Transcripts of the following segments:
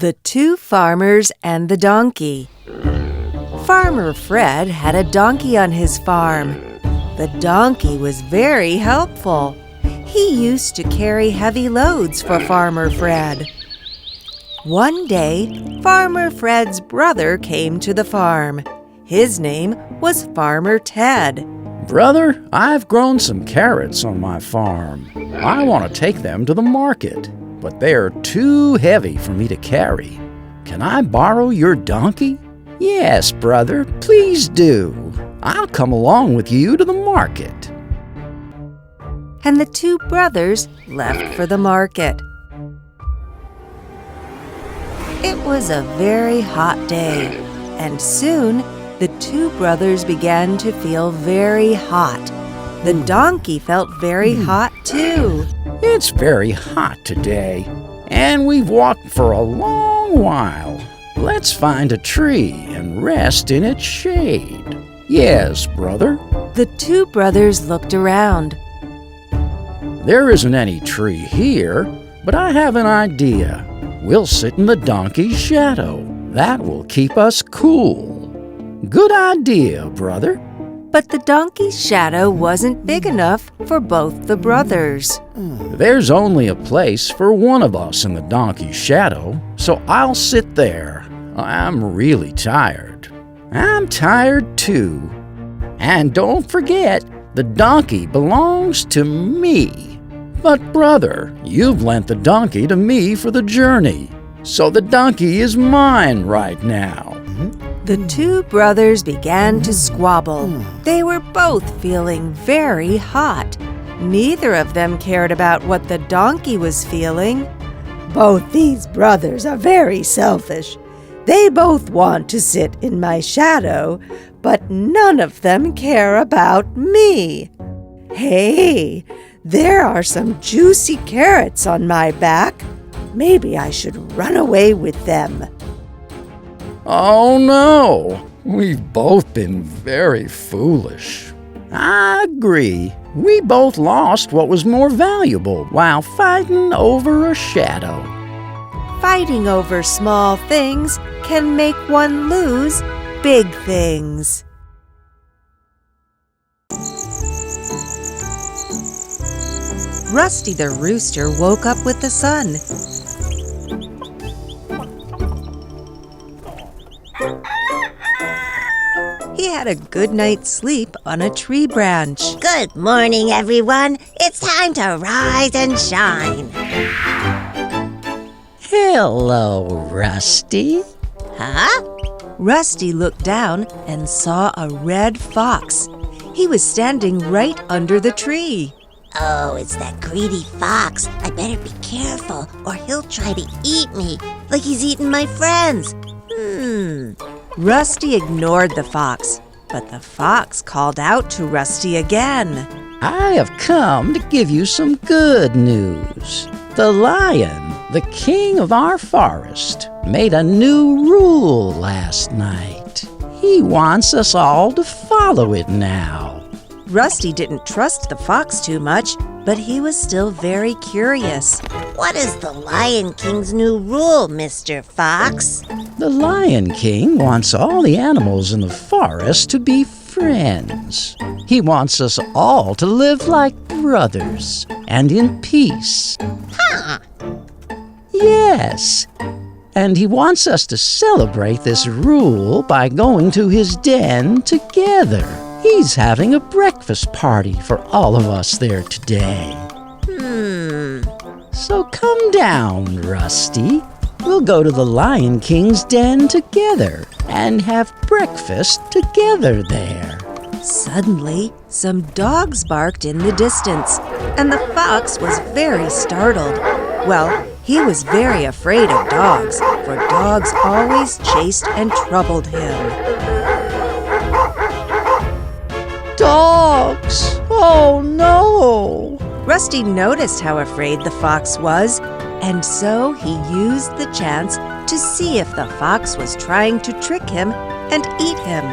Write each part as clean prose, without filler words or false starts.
The Two Farmers and the Donkey. Farmer Fred had a donkey on his farm. The donkey was very helpful. He used to carry heavy loads for Farmer Fred. One day, Farmer Fred's brother came to the farm. His name was Farmer Ted. Brother, I've grown some carrots on my farm. I want to take them to the market, but they're too heavy for me to carry. Can I borrow your donkey? Yes, brother, please do. I'll come along with you to the market. And the two brothers left for the market. It was a very hot day, and soon the two brothers began to feel very hot. The donkey felt very hot too. It's very hot today, and we've walked for a long while. Let's find a tree and rest in its shade. Yes, brother. The two brothers looked around. There isn't any tree here, but I have an idea. We'll sit in the donkey's shadow. That will keep us cool. Good idea, brother. But the donkey's shadow wasn't big enough for both the brothers. There's only a place for one of us in the donkey's shadow, so I'll sit there. I'm really tired. I'm tired too. And don't forget, the donkey belongs to me. But brother, you've lent the donkey to me for the journey, so the donkey is mine right now. The two brothers began to squabble. They were both feeling very hot. Neither of them cared about what the donkey was feeling. Both these brothers are very selfish. They both want to sit in my shadow, but none of them care about me. Hey, there are some juicy carrots on my back. Maybe I should run away with them. Oh no, we've both been very foolish. I agree. We both lost what was more valuable while fighting over a shadow. Fighting over small things can make one lose big things. Rusty the rooster woke up with the sun. He had a good night's sleep on a tree branch. Good morning, everyone. It's time to rise and shine. Hello, Rusty. Huh? Rusty looked down and saw a red fox. He was standing right under the tree. Oh, it's that greedy fox. I better be careful, or he'll try to eat me, like he's eaten my friends. Rusty ignored the fox, but the fox called out to Rusty again. I have come to give you some good news. The lion, the king of our forest, made a new rule last night. He wants us all to follow it now. Rusty didn't trust the fox too much, but he was still very curious. What is the Lion King's new rule, Mr. Fox? The Lion King wants all the animals in the forest to be friends. He wants us all to live like brothers and in peace. Huh? Yes. And he wants us to celebrate this rule by going to his den together. He's having a breakfast party for all of us there today. So come down, Rusty. We'll go to the Lion King's den together and have breakfast together there. Suddenly, some dogs barked in the distance, and the fox was very startled. Well, he was very afraid of dogs, for dogs always chased and troubled him. Dogs! Oh no! Rusty noticed how afraid the fox was, and so he used the chance to see if the fox was trying to trick him and eat him.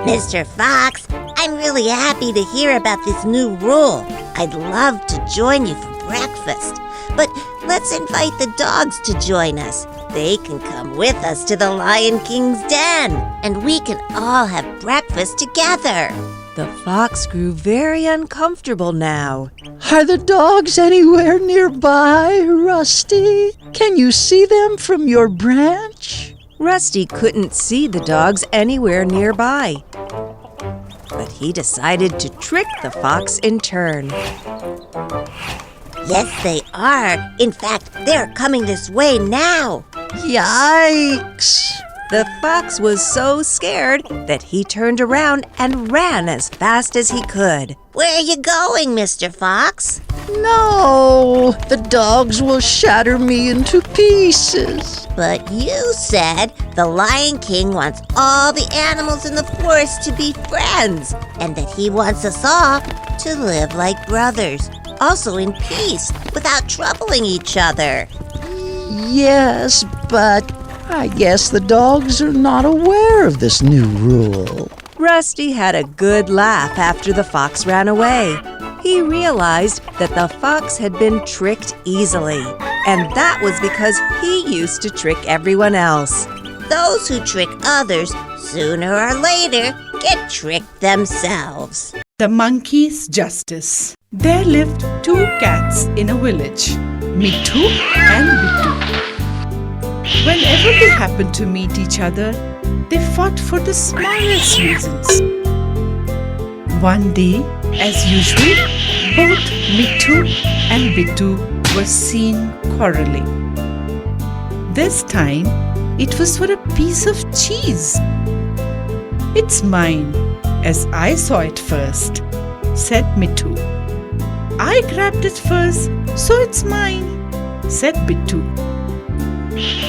Mr. Fox, I'm really happy to hear about this new rule. I'd love to join you for breakfast, but let's invite the dogs to join us. they can come with us to the Lion King's den, and we can all have breakfast together. The fox grew very uncomfortable now. Are the dogs anywhere nearby, Rusty? Can you see them from your branch? Rusty couldn't see the dogs anywhere nearby, but he decided to trick the fox in turn. Yes, they are. In fact, they're coming this way now. Yikes! The fox was so scared that he turned around and ran as fast as he could. Where are you going, Mr. Fox? No! The dogs will shatter me into pieces. But you said the Lion King wants all the animals in the forest to be friends, and that he wants us all to live like brothers, also in peace, without troubling each other. Yes, but I guess the dogs are not aware of this new rule. Rusty had a good laugh after the fox ran away. He realized that the fox had been tricked easily, and that was because he used to trick everyone else. Those who trick others, sooner or later, get tricked themselves. The monkey's justice. There lived two cats in a village, Mithu and Bittu. Whenever they happened to meet each other, they fought for the smallest reasons. One day, as usual, both Mithu and Bittu were seen quarreling. This time, it was for a piece of cheese. "It's mine, as I saw it first," said Mithu. "I grabbed it first, so it's mine," said Bittu.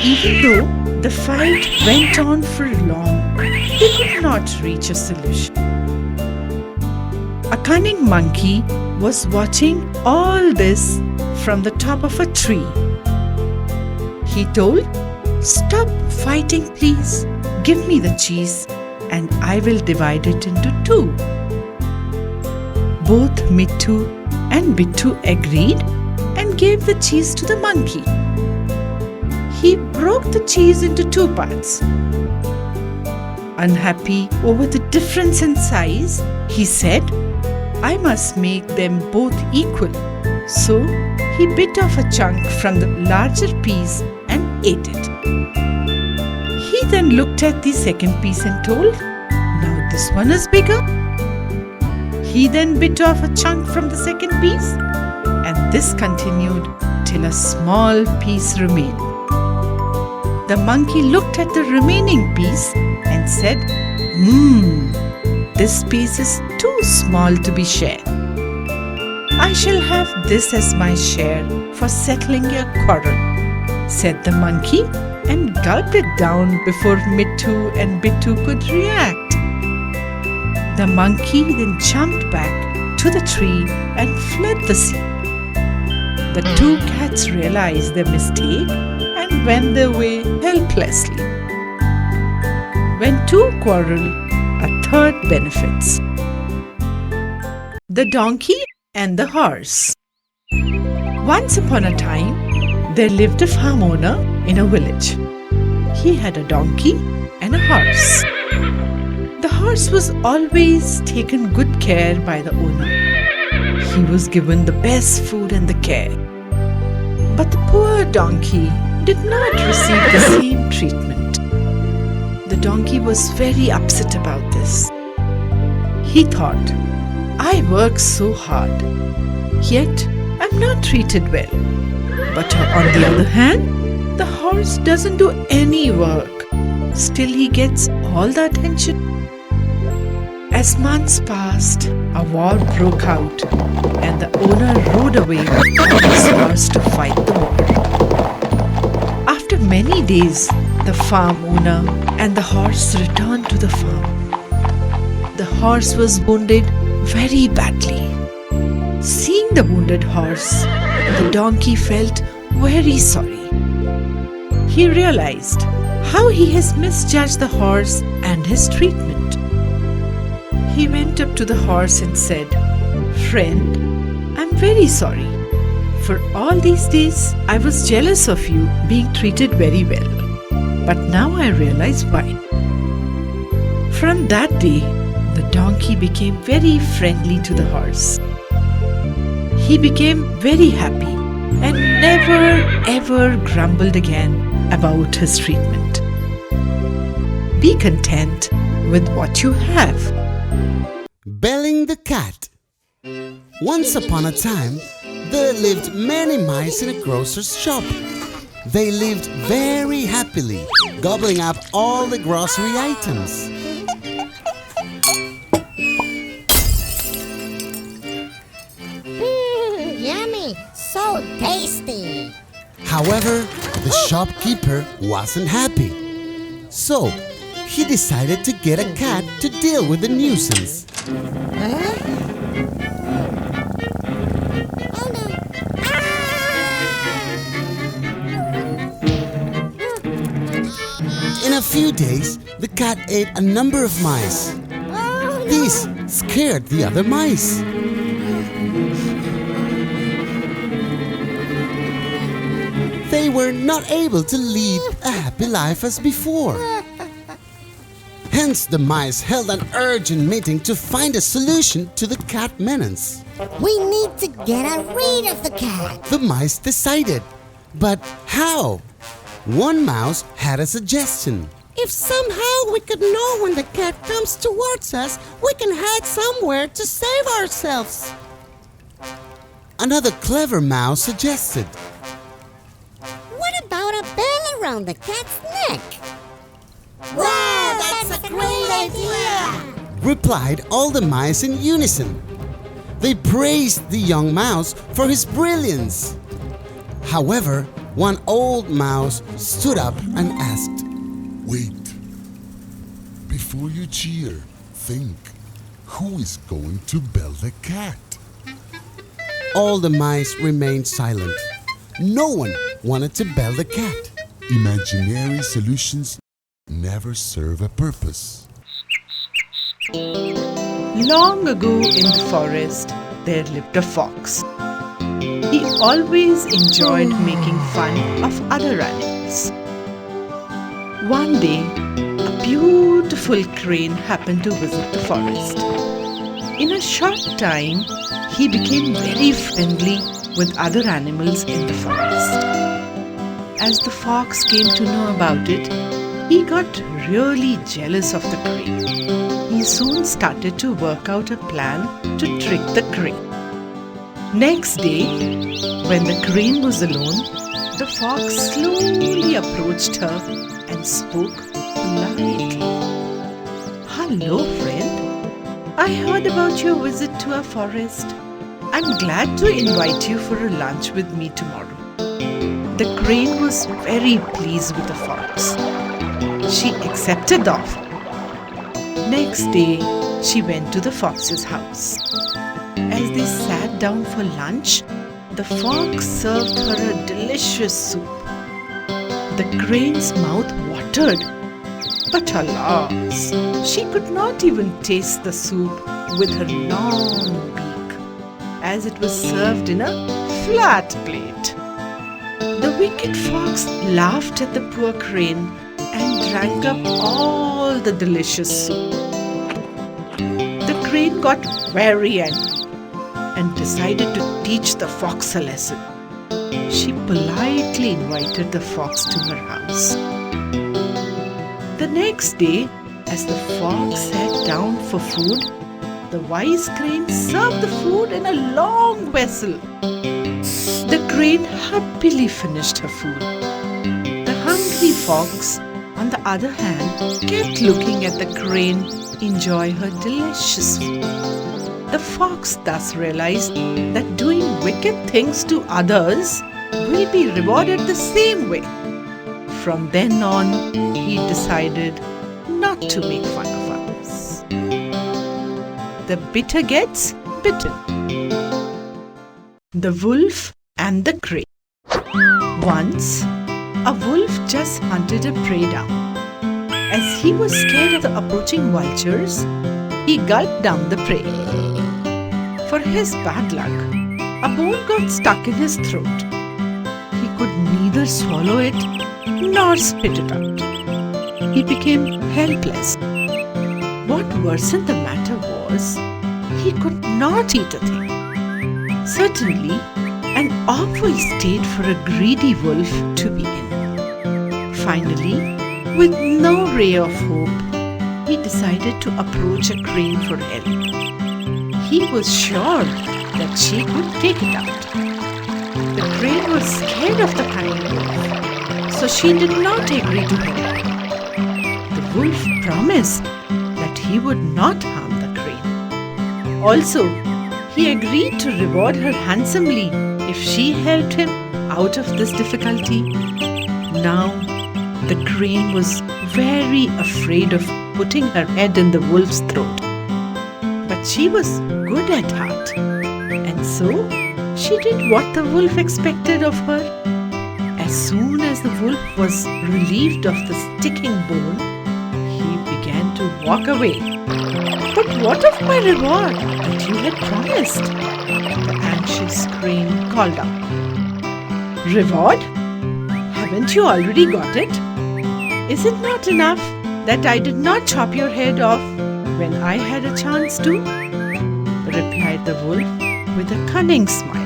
Even though the fight went on for long, they could not reach a solution. A cunning monkey was watching all this from the top of a tree. He told, "Stop fighting, please. Give me the cheese and I will divide it into two." Both Mithu and Bittu agreed and gave the cheese to the monkey. He broke the cheese into two parts. Unhappy over the difference in size, he said, "I must make them both equal." So he bit off a chunk from the larger piece and ate it. He then looked at the second piece and told, "Now this one is bigger." He then bit off a chunk from the second piece, and this continued till a small piece remained. The monkey looked at the remaining piece and said, "This piece is too small to be shared. I shall have this as my share for settling your quarrel," said the monkey, and gulped it down before Mithu and Bittu could react. The monkey then jumped back to the tree and fled the scene. The two cats realized their mistake and went their way helplessly. When two quarrel, a third benefits. The donkey and the horse. Once upon a time, there lived a farm owner in a village. He had a donkey and a horse. The horse was always taken good care by the owner. He was given the best food and the care. But the poor donkey did not receive the same treatment. The donkey was very upset about this. He thought, "I work so hard, yet I'm not treated well. But on the other hand, the horse doesn't do any work. Still he gets all the attention." As months passed, a war broke out, and the owner rode away on his horse to fight the war. After many days, the farm owner and the horse returned to the farm. The horse was wounded very badly. Seeing the wounded horse, the donkey felt very sorry. He realized how he has misjudged the horse and his treatment. He went up to the horse and said, "Friend, I'm very sorry. For all these days, I was jealous of you being treated very well. But now I realize why. From that day, the donkey became very friendly to the horse. He became very happy and never ever grumbled again about his treatment. Be content with what you have. Belling the cat. Once upon a time, there lived many mice in a grocer's shop. They lived very happily, gobbling up all the grocery items. Yummy! So tasty! However, the shopkeeper wasn't happy. So, he decided to get a cat to deal with the nuisance. Oh no! In a few days, the cat ate a number of mice. This scared the other mice. They were not able to lead a happy life as before. Hence, the mice held an urgent meeting to find a solution to the cat menace. We need to get rid of the cat. The mice decided. But how? One mouse had a suggestion. If somehow we could know when the cat comes towards us, we can hide somewhere to save ourselves. Another clever mouse suggested. What about a bell around the cat's neck? Wow, that's a great idea! Replied all the mice in unison. They praised the young mouse for his brilliance. However, one old mouse stood up and asked, Wait. Before you cheer, think. Who is going to bell the cat? All the mice remained silent. No one wanted to bell the cat. Imaginary solutions never serve a purpose. Long ago in the forest, there lived a fox. He always enjoyed making fun of other animals. One day, a beautiful crane happened to visit the forest. In a short time, he became very friendly with other animals in the forest. As the fox came to know about it, he got really jealous of the crane. He soon started to work out a plan to trick the crane. Next day, when the crane was alone, the fox slowly approached her and spoke politely. Hello, friend. I heard about your visit to our forest. I'm glad to invite you for a lunch with me tomorrow. The crane was very pleased with the fox. She accepted the offer. Next day, she went to the fox's house. As they sat down for lunch, the fox served her a delicious soup. The crane's mouth watered, but alas, she could not even taste the soup with her long beak, as it was served in a flat plate. The wicked fox laughed at the poor crane and drank up all the delicious soup. The crane got very angry and decided to teach the fox a lesson. She politely invited the fox to her house. The next day, as the fox sat down for food, the wise crane served the food in a long vessel. The crane happily finished her food. The hungry fox, on the other hand, kept looking at the crane enjoy her delicious food. The fox thus realized that doing wicked things to others will be rewarded the same way. From then on, he decided not to make fun of others. The bitter gets bitten. The wolf and the crane. Once, a wolf just hunted a prey down. As he was scared of the approaching vultures, he gulped down the prey. For his bad luck, a bone got stuck in his throat. He could neither swallow it nor spit it out. He became helpless. What worsened the matter was, he could not eat a thing. Certainly, an awful state for a greedy wolf to be in. Finally, with no ray of hope, he decided to approach a crane for help. He was sure that she could take it out. The crane was scared of the kind wolf, so she did not agree to help. The wolf promised that he would not harm the crane. Also, he agreed to reward her handsomely if she helped him out of this difficulty. Now, the crane was very afraid of putting her head in the wolf's throat. But she was good at heart, and so she did what the wolf expected of her. As soon as the wolf was relieved of the sticking bone, he began to walk away. "But what of my reward that you had promised?" the anxious crane called out. "Reward? Haven't you already got it? Is it not enough that I did not chop your head off when I had a chance to?" replied the wolf with a cunning smile.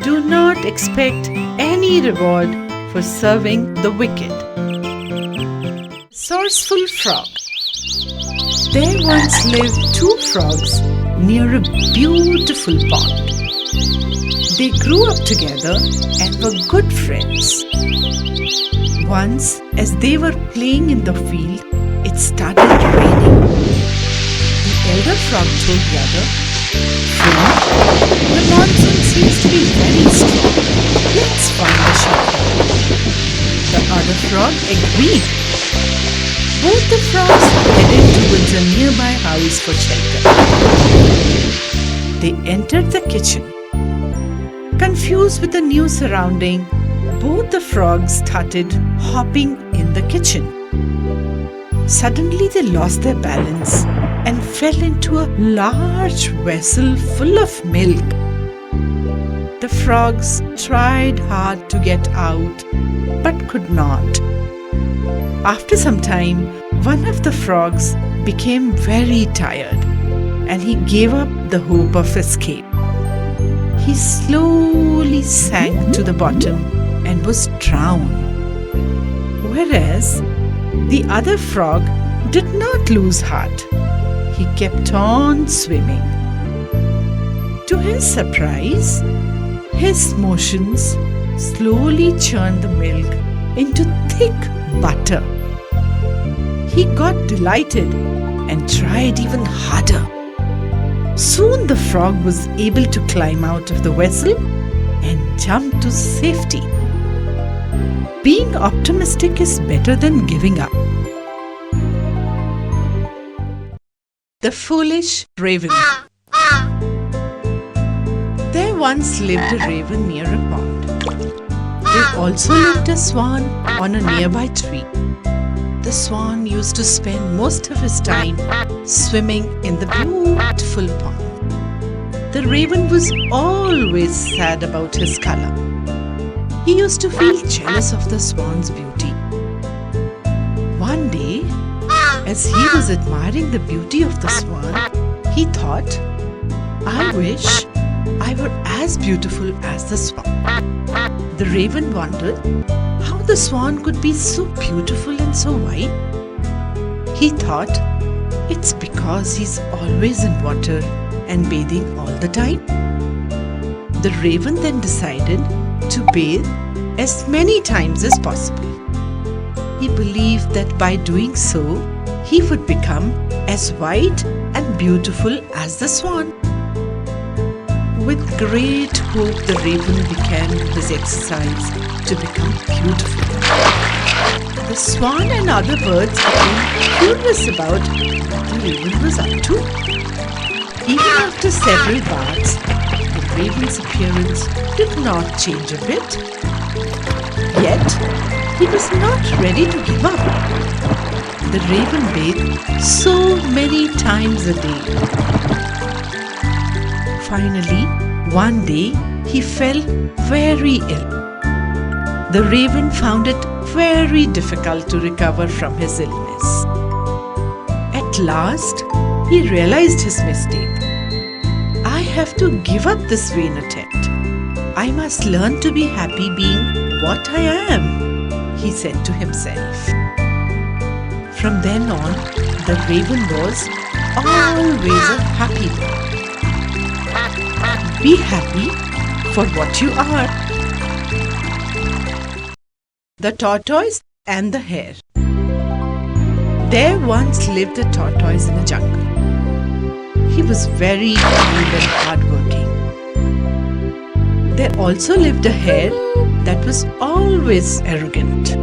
Do not expect any reward for serving the wicked. Sourceful Frog. There once lived two frogs near a beautiful pond. They grew up together and were good friends. Once, as they were playing in the field, it started raining. The elder frog told the other, "Friend, the monsoon seems to be very strong. Let's find a shelter." The other frog agreed. Both the frogs headed towards a nearby house for shelter. They entered the kitchen. Confused with the new surrounding, both the frogs started hopping in the kitchen. Suddenly they lost their balance and fell into a large vessel full of milk. The frogs tried hard to get out, but could not. After some time, one of the frogs became very tired and he gave up the hope of escape. He slowly sank to the bottom and was drowned. Whereas the other frog did not lose heart. He kept on swimming. To his surprise, his motions slowly churned the milk into thick butter. He got delighted and tried even harder. Soon the frog was able to climb out of the vessel and jump to safety. Being optimistic is better than giving up. The Foolish Raven. There once lived a raven near a pond. There also lived a swan on a nearby tree. The swan used to spend most of his time swimming in the beautiful pond. The raven was always sad about his color. He used to feel jealous of the swan's beauty. One day, as he was admiring the beauty of the swan, he thought, "I wish I were as beautiful as the swan." The raven wondered how the swan could be so beautiful and so white. He thought, it's because he's always in water and bathing all the time. The raven then decided to bathe as many times as possible. He believed that by doing so, he would become as white and beautiful as the swan. With great hope, the raven began his exercise to become beautiful. The swan and other birds became curious about what the raven was up to. Even after several baths, the raven's appearance did not change a bit. Yet, he was not ready to give up. The raven bathed so many times a day. Finally, one day he fell very ill. The raven found it very difficult to recover from his illness. At last, he realized his mistake. I have to give up this vain attempt. I must learn to be happy being what I am, he said to himself. From then on, the raven was always a happy bird. Be happy for what you are. The Tortoise and the Hare. There once lived a tortoise in a jungle. He was very kind and hardworking. There also lived a hare that was always arrogant. He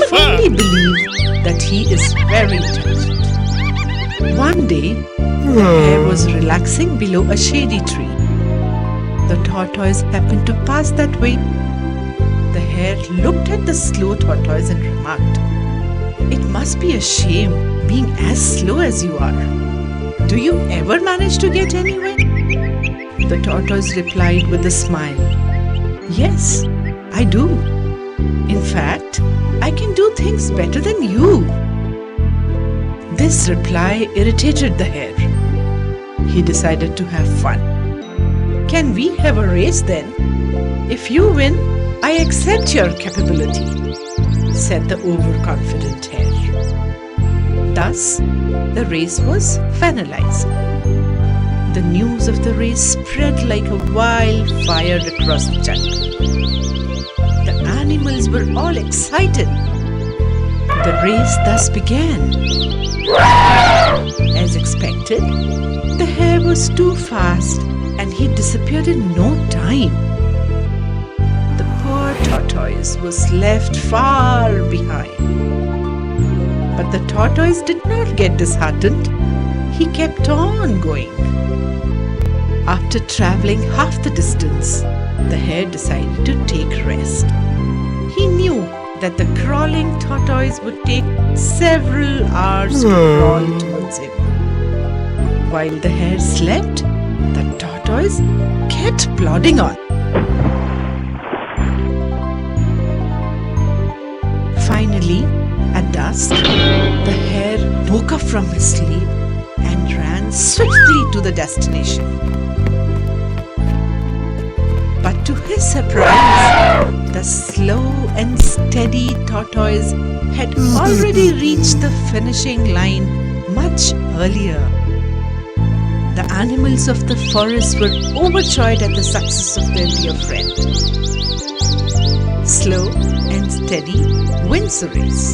firmly believed that he is very intelligent. One day, the hare was relaxing below a shady tree. The tortoise happened to pass that way. The hare looked at the slow tortoise and remarked, "It must be a shame being as slow as you are. Do you ever manage to get anywhere?" The tortoise replied with a smile, "Yes, I do. In fact, I can do things better than you." This reply irritated the hare. He decided to have fun. "Can we have a race then? If you win, I accept your capability," said the overconfident hare. Thus, the race was finalized. The news of the race spread like a wildfire across the jungle. The animals were all excited. The race thus began. As expected, the hare was too fast and he disappeared in no time. The poor tortoise was left far behind. But the tortoise did not get disheartened. He kept on going. After traveling half the distance, the hare decided to take rest. He knew that the crawling tortoise would take several hours to crawl towards him. While the hare slept, the tortoise kept plodding on. Finally, at dusk, the hare woke up from his sleep and ran swiftly to the destination. But to his surprise, the slow and steady tortoise had already reached the finishing line much earlier. The animals of the forest were overjoyed at the success of their dear friend. Slow and steady wins the race.